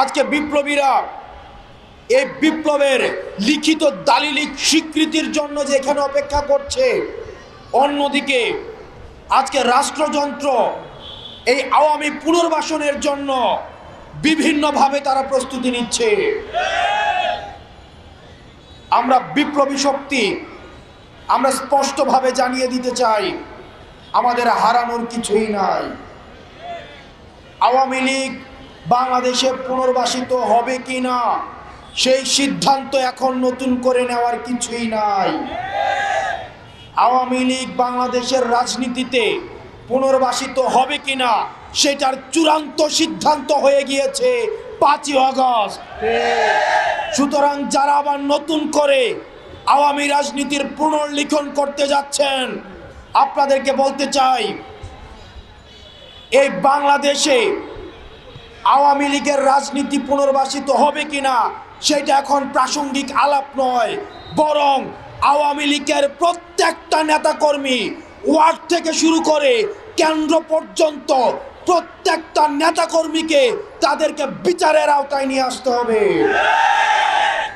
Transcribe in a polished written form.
আজকে বিপ্লবীরা এই বিপ্লবের লিখিত দালিলিক স্বীকৃতির জন্য যে এখানে অপেক্ষা করছে, অন্যদিকে আজকে রাষ্ট্রযন্ত্র এই আওয়ামী পুনর্বাসনের জন্য বিভিন্নভাবে তারা প্রস্তুতি নিচ্ছে। আমরা বিপ্লবী শক্তি আমরা স্পষ্টভাবে জানিয়ে দিতে চাই, আমাদের হারানোর কিছুই নাই। আওয়ামী লীগ বাংলাদেশে পুনর্বাসিত হবে কিনা সেই সিদ্ধান্ত এখন নতুন করে নেওয়ার কিছুই নাই। আওয়ামী লীগ বাংলাদেশের রাজনীতিতে পুনর্বাসিত হবে কিনা সেটার চূড়ান্ত সিদ্ধান্ত হয়ে গিয়েছে 5ই আগস্ট। সুতরাং যারা আবার নতুন করে আওয়ামী রাজনীতির পুনর্লিখন করতে যাচ্ছেন, আপনাদেরকে বলতে চাই, এই বাংলাদেশে আওয়ামী লীগের রাজনীতি পুনর্বাসিত হবে কিনা সেটা এখন প্রাসঙ্গিক আলাপ নয়, বরং আওয়ামী লীগের প্রত্যেকটা নেতাকর্মী ওয়ার্ড থেকে শুরু করে কেন্দ্র পর্যন্ত প্রত্যেকটা নেতাকর্মীকে তাদেরকে বিচারের আওতায় নিয়ে আসতে হবে।